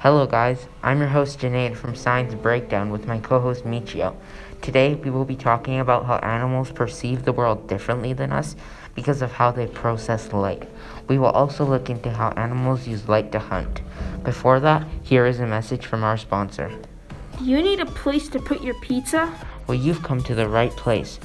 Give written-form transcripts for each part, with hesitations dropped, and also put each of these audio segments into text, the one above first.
Hello guys, I'm your host Janaid from Science Breakdown with my co-host Michio. Today we will be talking about how animals perceive the world differently than us because of how they process light. We will also look into how animals use light to hunt. Before that, here is a message from our sponsor. Do you need a place to put your pizza? Well, you've come to the right place.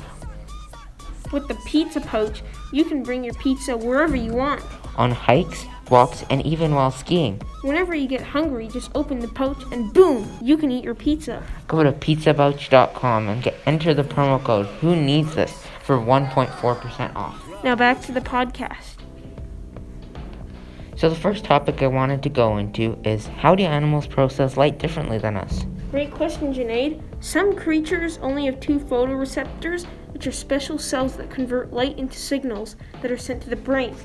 With the pizza pouch, you can bring your pizza wherever you want. On hikes, walks, and even while skiing. Whenever you get hungry, just open the pouch and boom, you can eat your pizza. Go to pizzabouch.com and enter the promo code Who Needs This for 1.4% off. Now back to the podcast. So the first topic I wanted to go into is how do animals process light differently than us? Great question, Janaid. Some creatures only have 2 photoreceptors, which are special cells that convert light into signals that are sent to the brain.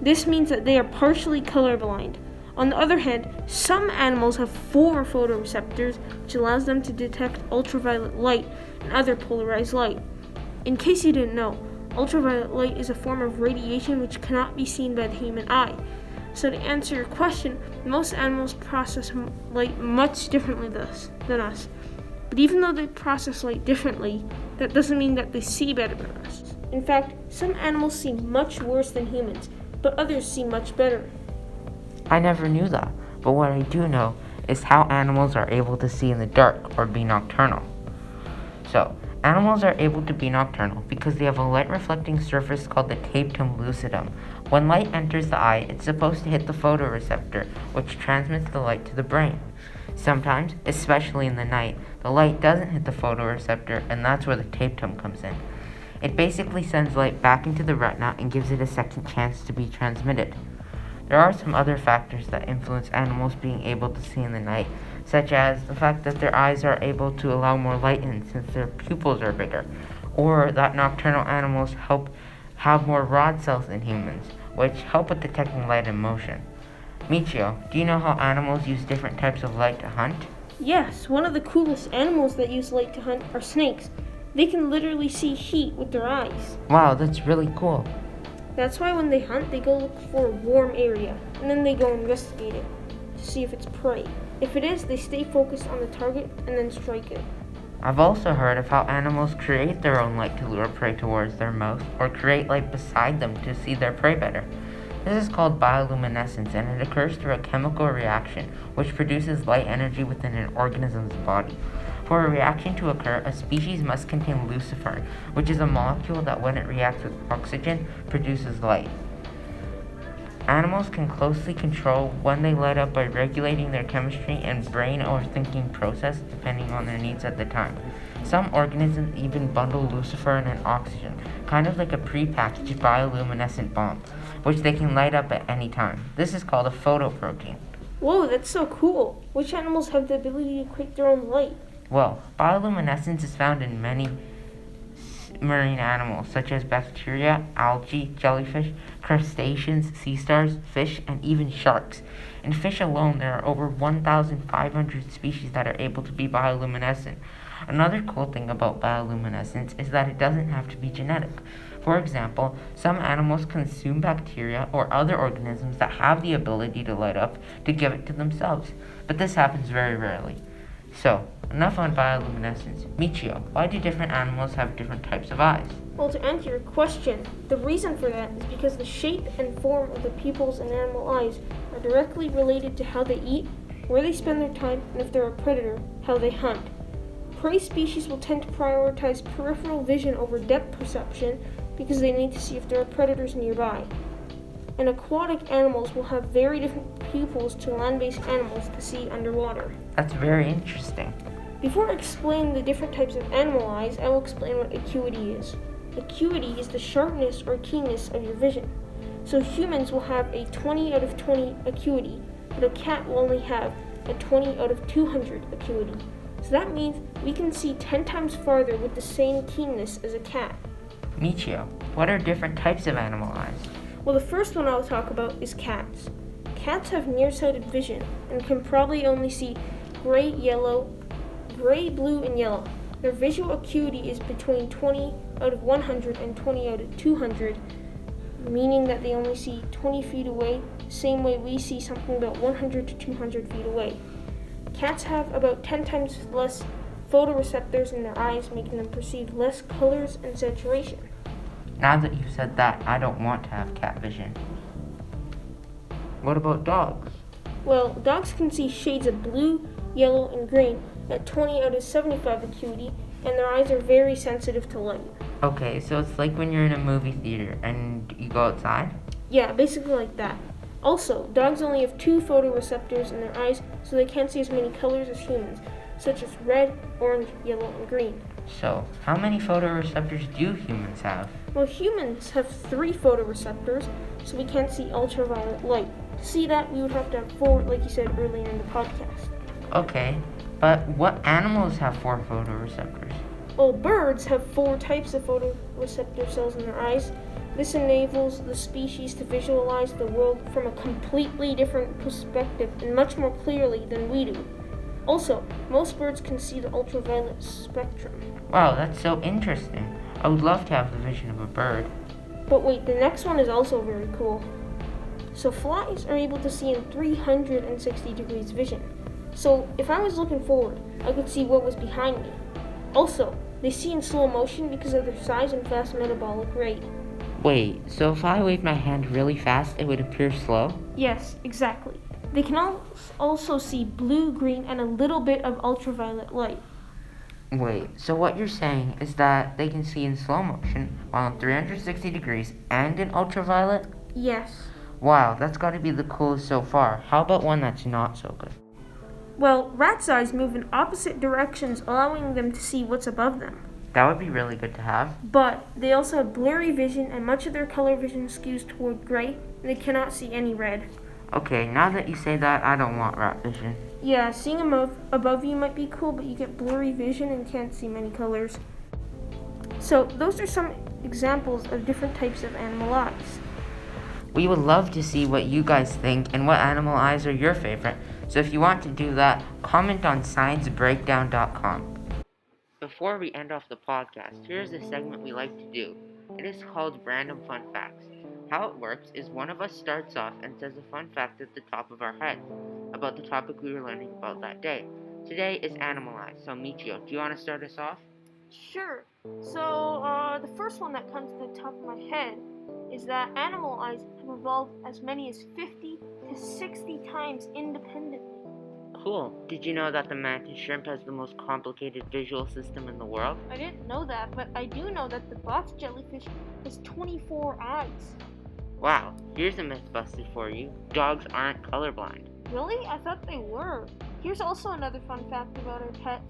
This means that they are partially colorblind. On the other hand, some animals have 4 photoreceptors, which allows them to detect ultraviolet light and other polarized light. In case you didn't know, ultraviolet light is a form of radiation which cannot be seen by the human eye. So to answer your question, most animals process light much differently than us. But even though they process light differently, that doesn't mean that they see better than us. In fact, some animals see much worse than humans, but others see much better. I never knew that, but what I do know is how animals are able to see in the dark or be nocturnal. So, animals are able to be nocturnal because they have a light-reflecting surface called the tapetum lucidum. When light enters the eye, it's supposed to hit the photoreceptor, which transmits the light to the brain. Sometimes, especially in the night, the light doesn't hit the photoreceptor, and that's where the tapetum comes in. It basically sends light back into the retina and gives it a second chance to be transmitted. There are some other factors that influence animals being able to see in the night, such as the fact that their eyes are able to allow more light in since their pupils are bigger, or that nocturnal animals have more rod cells than humans, which help with detecting light and motion. Michio, do you know how animals use different types of light to hunt? Yes, one of the coolest animals that use light to hunt are snakes. They can literally see heat with their eyes. Wow, that's really cool. That's why when they hunt, they go look for a warm area, and then they go investigate it to see if it's prey. If it is, they stay focused on the target and then strike it. I've also heard of how animals create their own light to lure prey towards their mouth, or create light beside them to see their prey better. This is called bioluminescence, and it occurs through a chemical reaction which produces light energy within an organism's body. For a reaction to occur, a species must contain lucifer, which is a molecule that when it reacts with oxygen, produces light. Animals can closely control when they light up by regulating their chemistry and brain or thinking process depending on their needs at the time. Some organisms even bundle lucifer and oxygen, kind of like a pre-packaged bioluminescent bomb, which they can light up at any time. This is called a photoprotein. Whoa, that's so cool! Which animals have the ability to create their own light? Well, bioluminescence is found in many marine animals, such as bacteria, algae, jellyfish, crustaceans, sea stars, fish, and even sharks. In fish alone, there are over 1,500 species that are able to be bioluminescent. Another cool thing about bioluminescence is that it doesn't have to be genetic. For example, some animals consume bacteria or other organisms that have the ability to light up to give it to themselves, but this happens very rarely. So, enough on bioluminescence. Michio, why do different animals have different types of eyes? Well, to answer your question, the reason for that is because the shape and form of the pupils in animal eyes are directly related to how they eat, where they spend their time, and if they're a predator, how they hunt. Prey species will tend to prioritize peripheral vision over depth perception because they need to see if there are predators nearby. And aquatic animals will have very different pupils to land-based animals to see underwater. That's very interesting. Before I explain the different types of animal eyes, I will explain what acuity is. Acuity is the sharpness or keenness of your vision. So humans will have a 20 out of 20 acuity, but a cat will only have a 20 out of 200 acuity. So that means we can see 10 times farther with the same keenness as a cat. Michio, what are different types of animal eyes? Well, the first one I'll talk about is cats. Cats have nearsighted vision and can probably only see gray, blue, and yellow. Their visual acuity is between 20 out of 100 and 20 out of 200, meaning that they only see 20 feet away, the same way we see something about 100 to 200 feet away. Cats have about 10 times less photoreceptors in their eyes, making them perceive less colors and saturation. Now that you said that, I don't want to have cat vision. What about dogs? Well, dogs can see shades of blue, yellow, and green at 20 out of 75 acuity, and their eyes are very sensitive to light. Okay, so it's like when you're in a movie theater and you go outside? Yeah, basically like that. Also, dogs only have 2 photoreceptors in their eyes, so they can't see as many colors as humans, such as red, orange, yellow, and green. So, how many photoreceptors do humans have? Well, humans have 3 photoreceptors, so we can't see ultraviolet light. To see that, we would have to have 4, like you said earlier in the podcast. Okay, but what animals have 4 photoreceptors? Well, birds have 4 types of photoreceptor cells in their eyes. This enables the species to visualize the world from a completely different perspective and much more clearly than we do. Also, most birds can see the ultraviolet spectrum. Wow, that's so interesting. I would love to have the vision of a bird. But wait, the next one is also very cool. So flies are able to see in 360 degrees vision. So if I was looking forward, I could see what was behind me. Also, they see in slow motion because of their size and fast metabolic rate. Wait, so if I wave my hand really fast, it would appear slow? Yes, exactly. They can also see blue, green, and a little bit of ultraviolet light. Wait, so what you're saying is that they can see in slow motion while in 360 degrees and in ultraviolet? Yes. Wow, that's gotta be the coolest so far. How about one that's not so good? Well, rats' eyes move in opposite directions, allowing them to see what's above them. That would be really good to have. But they also have blurry vision, and much of their color vision skews toward gray, and they cannot see any red. Okay, now that you say that, I don't want rat vision. Yeah, seeing above you might be cool, but you get blurry vision and can't see many colors. So those are some examples of different types of animal eyes. We would love to see what you guys think and what animal eyes are your favorite. So if you want to do that, comment on sciencebreakdown.com. Before we end off the podcast, here's a segment we like to do. It is called Random Fun Facts. How it works is one of us starts off and says a fun fact at the top of our head about the topic we were learning about that day. Today is animal eyes, so Michio, do you want to start us off? Sure. So the first one that comes to the top of my head is that animal eyes have evolved as many as 50 to 60 times independently. Cool. Did you know that the mantis shrimp has the most complicated visual system in the world? I didn't know that, but I do know that the box jellyfish has 24 eyes. Wow, here's a myth busted for you. Dogs aren't colorblind. Really? I thought they were. Here's also another fun fact about our pets.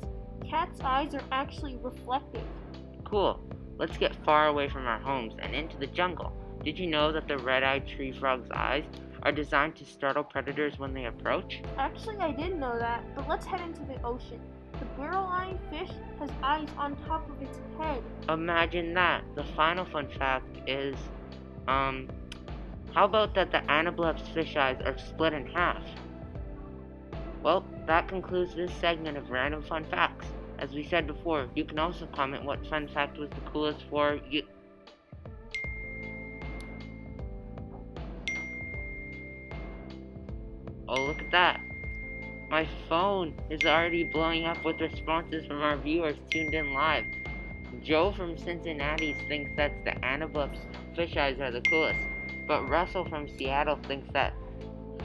Cats' eyes are actually reflective. Cool. Let's get far away from our homes and into the jungle. Did you know that the red-eyed tree frog's eyes are designed to startle predators when they approach? Actually, I did know that, but let's head into the ocean. The barrel-eyed fish has eyes on top of its head. Imagine that. The final fun fact is, how about that the anableps fish eyes are split in half? Well, that concludes this segment of Random Fun Facts. As we said before, you can also comment what fun fact was the coolest for you. Oh, look at that. My phone is already blowing up with responses from our viewers tuned in live. Joe from Cincinnati thinks that the anableps fish eyes are the coolest, but Russell from Seattle thinks that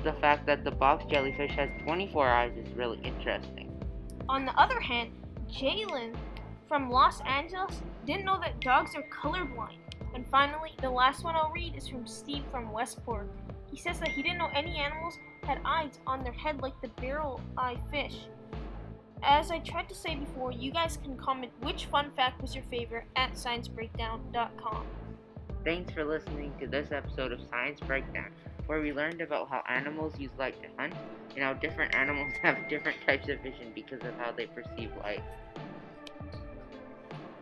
the fact that the box jellyfish has 24 eyes is really interesting. On the other hand, Jalen from Los Angeles didn't know that dogs are colorblind. And finally, the last one I'll read is from Steve from Westport. He says that he didn't know any animals had eyes on their head like the barrel-eye fish. As I tried to say before, you guys can comment which fun fact was your favorite at sciencebreakdown.com. Thanks for listening to this episode of Science Breakdown, where we learned about how animals use light to hunt and how different animals have different types of vision because of how they perceive light.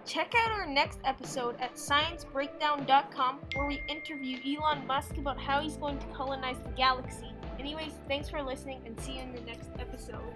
Check out our next episode at sciencebreakdown.com, where we interview Elon Musk about how he's going to colonize the galaxy. Anyways, thanks for listening and see you in the next episode.